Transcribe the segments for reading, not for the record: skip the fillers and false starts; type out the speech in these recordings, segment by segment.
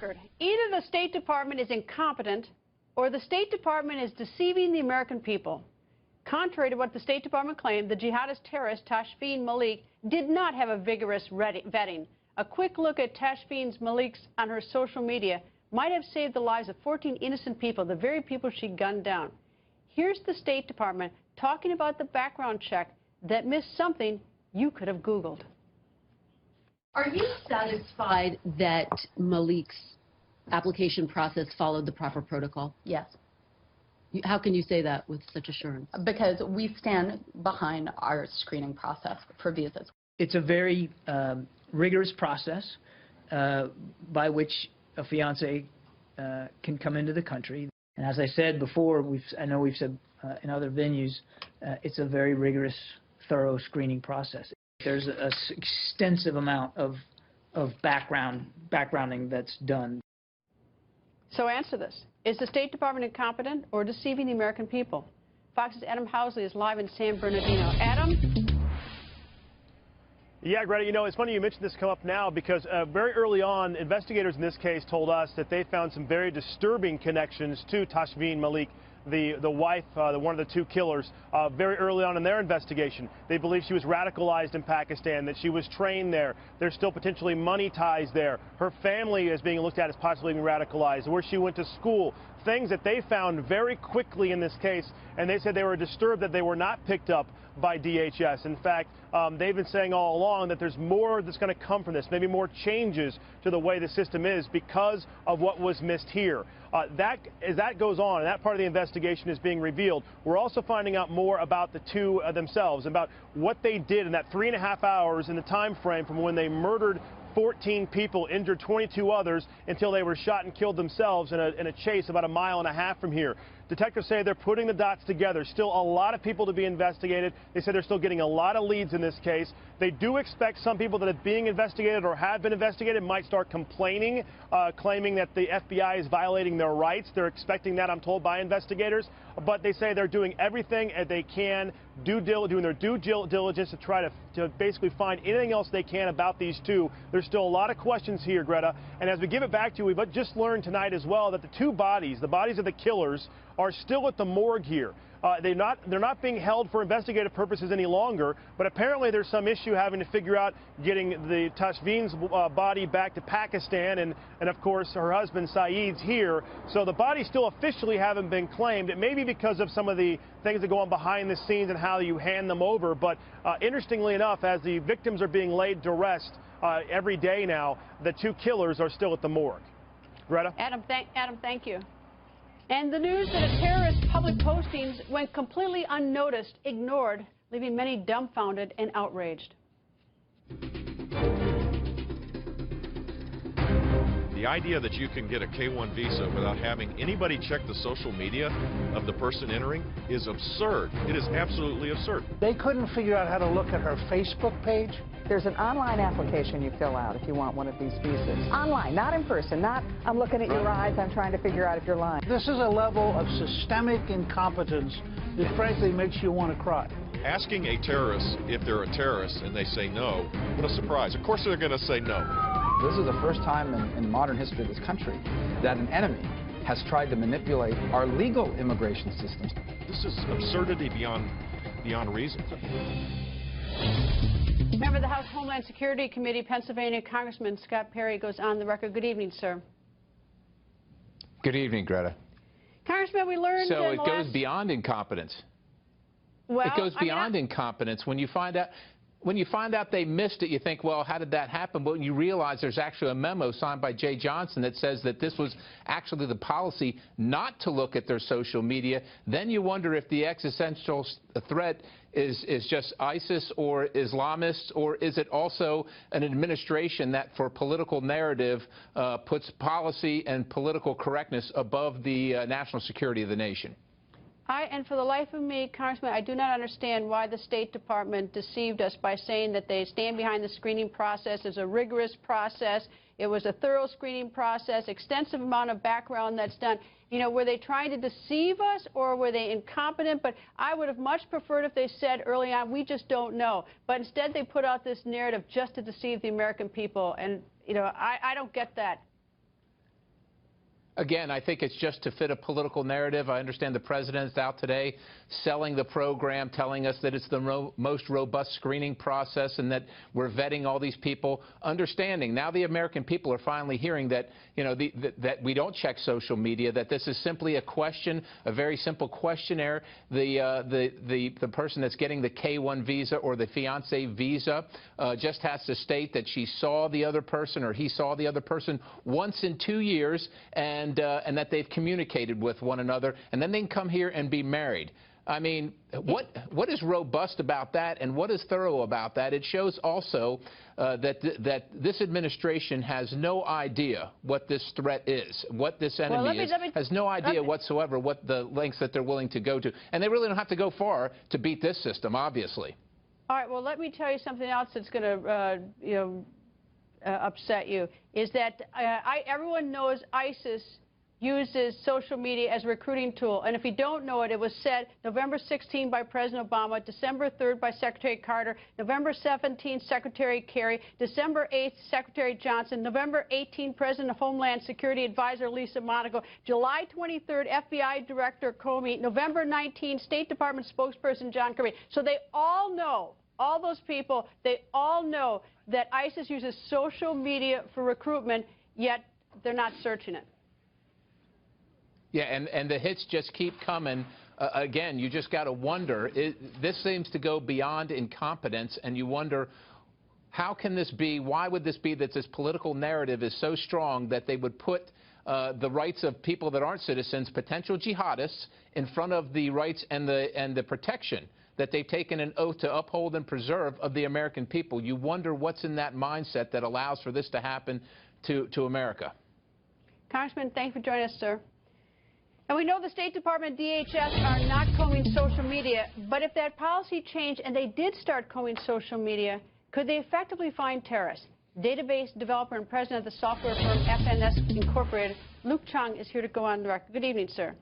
record. Either the State Department is incompetent or the State Department is deceiving the American people. Contrary to what the State Department claimed, the jihadist terrorist Tashfeen Malik did not have a vigorous vetting. A quick look at Tashfeen Malik's on her social media might have saved the lives of 14 innocent people, the very people she gunned down. Here's the State Department talking about the background check that missed something you could have Googled. Are you satisfied that Malik's application process followed the proper protocol? Yes. How can you say that with such assurance? Because we stand behind our screening process for visas. It's a very rigorous process by which a fiancé can come into the country. And as I said before, I know we've said in other venues, it's a very rigorous, thorough screening process. There's an extensive amount of backgrounding that's done. So answer this. Is the State Department incompetent or deceiving the American people? Fox's Adam Housley is live in San Bernardino. Adam? Yeah, Greta, you know, it's funny you mentioned this come up now because very early on, investigators in this case told us that they found some very disturbing connections to Tashfeen Malik, the wife, one of the two killers, very early on in their investigation. They believe she was radicalized in Pakistan, that she was trained there. There's still potentially money ties there. Her family is being looked at as possibly being radicalized, where she went to school. Things that they found very quickly in this case, and they said they were disturbed that they were not picked up by DHS. In fact, they've been saying all along that there's more that's going to come from this, maybe more changes to the way the system is because of what was missed here. As that goes on, and that part of the investigation is being revealed, we're also finding out more about the two themselves, about what they did in that 3.5 hours in the time frame from when they murdered 14 people, injured 22 others, until they were shot and killed themselves in a chase about 1.5 miles from here. Detectives say they're putting the dots together. Still a lot of people to be investigated. They say they're still getting a lot of leads in this case. They do expect some people that are being investigated or have been investigated might start complaining, claiming that the FBI is violating their rights. They're expecting that, I'm told, by investigators. But they say they're doing everything that they can, doing their due diligence to try to basically find anything else they can about these two. There's still a lot of questions here, Greta. And as we give it back to you, we've just learned tonight as well that the two bodies, the bodies of the killers, are still at the morgue here. They're not being held for investigative purposes any longer, but apparently there's some issue having to figure out getting the Tashfeen's body back to Pakistan, and of course her husband Saeed's here. So the bodies still officially haven't been claimed. It may be because of some of the things that go on behind the scenes and how you hand them over, but interestingly enough, as the victims are being laid to rest every day now, the two killers are still at the morgue. Greta? Adam, thank you. And the news that a terrorist's public postings went completely unnoticed, ignored, leaving many dumbfounded and outraged. The idea that you can get a K-1 visa without having anybody check the social media of the person entering is absurd. It is absolutely absurd. They couldn't figure out how to look at her Facebook page. There's an online application you fill out if you want one of these visas. Online, not in person, not I'm looking at your eyes, I'm trying to figure out if you're lying. This is a level of systemic incompetence that frankly makes you want to cry. Asking a terrorist if they're a terrorist and they say no, what a surprise. Of course they're going to say no. This is the first time in modern history of this country that an enemy has tried to manipulate our legal immigration systems. This is absurdity beyond reason. Member of the House Homeland Security Committee, Pennsylvania Congressman Scott Perry goes on the record. Good evening, sir. Good evening, Greta. Congressman, we learned... So it goes beyond incompetence. Well, it goes beyond incompetence. When you find out they missed it, you think, well, how did that happen? But when you realize there's actually a memo signed by Jay Johnson that says that this was actually the policy not to look at their social media, then you wonder if the existential threat is just ISIS or Islamists, or is it also an administration that, for political narrative, puts policy and political correctness above the national security of the nation? And for the life of me, Congressman, I do not understand why the State Department deceived us by saying that they stand behind the screening process. It's a rigorous process. It was a thorough screening process, extensive amount of background that's done. You know, were they trying to deceive us or were they incompetent? But I would have much preferred if they said early on, we just don't know. But instead they put out this narrative just to deceive the American people. And, you know, I don't get that. Again, I think it's just to fit a political narrative. I understand the president's out today selling the program, telling us that it's the most robust screening process and that we're vetting all these people. Understanding now the American people are finally hearing that, you know, that we don't check social media, that this is simply a question, a very simple questionnaire. The person that's getting the K-1 visa or the fiancé visa just has to state that she saw the other person or he saw the other person once in 2 years and that they've communicated with one another, and then they can come here and be married. I mean, what is robust about that and what is thorough about that? It shows also that this administration has no idea what this threat is, what this enemy is, has no idea whatsoever what the lengths that they're willing to go to. And they really don't have to go far to beat this system, obviously. All right, well, let me tell you something else that's going to upset you, is that everyone knows ISIS uses social media as a recruiting tool. And if you don't know it, it was said November 16 by President Obama, December 3rd by Secretary Carter, November 17 Secretary Kerry, December 8th Secretary Johnson, November 18 President of Homeland Security Advisor Lisa Monaco, July 23rd FBI Director Comey, November 19 State Department spokesperson John Kirby. So they all know, all those people, they all know that ISIS uses social media for recruitment, yet they're not searching it. Yeah, and the hits just keep coming. Again, you just got to wonder. This seems to go beyond incompetence, and you wonder, how can this be? Why would this be that this political narrative is so strong that they would put the rights of people that aren't citizens, potential jihadists, in front of the rights and the protection that they've taken an oath to uphold and preserve of the American people? You wonder what's in that mindset that allows for this to happen to America. Congressman, thank you for joining us, sir. And we know the State Department and DHS are not combing social media, but if that policy changed and they did start combing social media, could they effectively find terrorists? Database developer and president of the software firm FNS Incorporated, Luke Chong, is here to go on the record. Good evening, sir.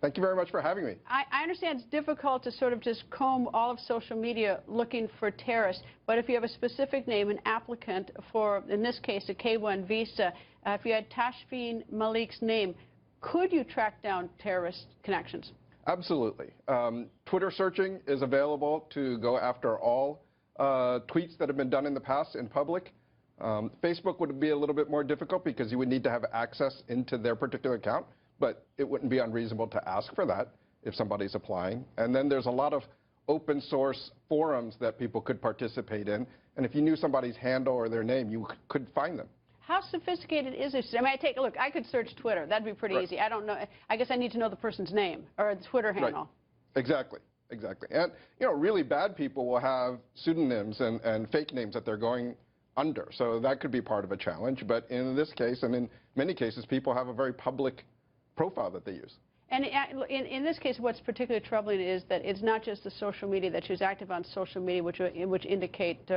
Thank you very much for having me. I understand it's difficult to sort of just comb all of social media looking for terrorists, but if you have a specific name, an applicant for, in this case, a K-1 visa, if you had Tashfeen Malik's name, could you track down terrorist connections? Absolutely. Twitter searching is available to go after all tweets that have been done in the past in public. Facebook would be a little bit more difficult because you would need to have access into their particular account, but it wouldn't be unreasonable to ask for that if somebody's applying. And then there's a lot of open source forums that people could participate in, and if you knew somebody's handle or their name, you could find them. How sophisticated is this? I mean, look, I could search Twitter. That'd be pretty easy. I don't know. I guess I need to know the person's name or the Twitter handle. Right. Exactly. Exactly. And, you know, really bad people will have pseudonyms and fake names that they're going under. So that could be part of a challenge. But in this case, and in many cases, people have a very public profile that they use. And in this case, what's particularly troubling is that it's not just the social media, that she's active on social media, which indicate,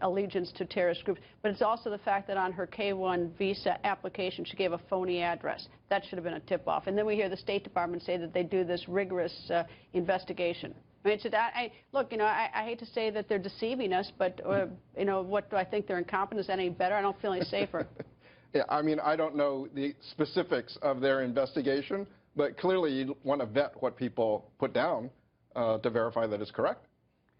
allegiance to terrorist groups, but it's also the fact that on her K-1 visa application, she gave a phony address. That should have been a tip-off. And then we hear the State Department say that they do this rigorous investigation. I mean, look, I hate to say that they're deceiving us, but, what do I think? They're incompetent? Is that any better? I don't feel any safer. Yeah, I mean, I don't know the specifics of their investigation, but clearly you want to vet what people put down to verify that it's correct.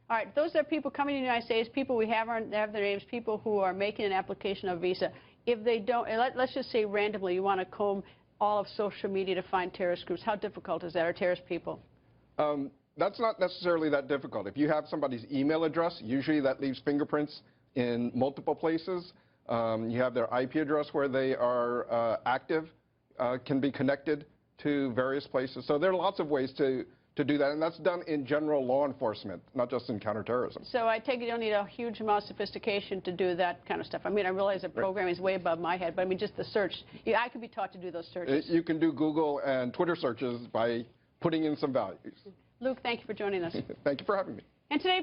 All right, those are people coming to the United States, people we have their names, people who are making an application of visa. If they don't, let's just say randomly, you want to comb all of social media to find terrorist groups. How difficult is that, or terrorist people? That's not necessarily that difficult. If you have somebody's email address, usually that leaves fingerprints in multiple places. You have their IP address where they are active, can be connected to various places. So there are lots of ways to do that, and that's done in general law enforcement, not just in counterterrorism. So I take it you don't need a huge amount of sophistication to do that kind of stuff. I mean, I realize that programming is way above my head, but I mean, just the search. I could be taught to do those searches. You can do Google and Twitter searches by putting in some values. Luke, thank you for joining us. Thank you for having me. And today,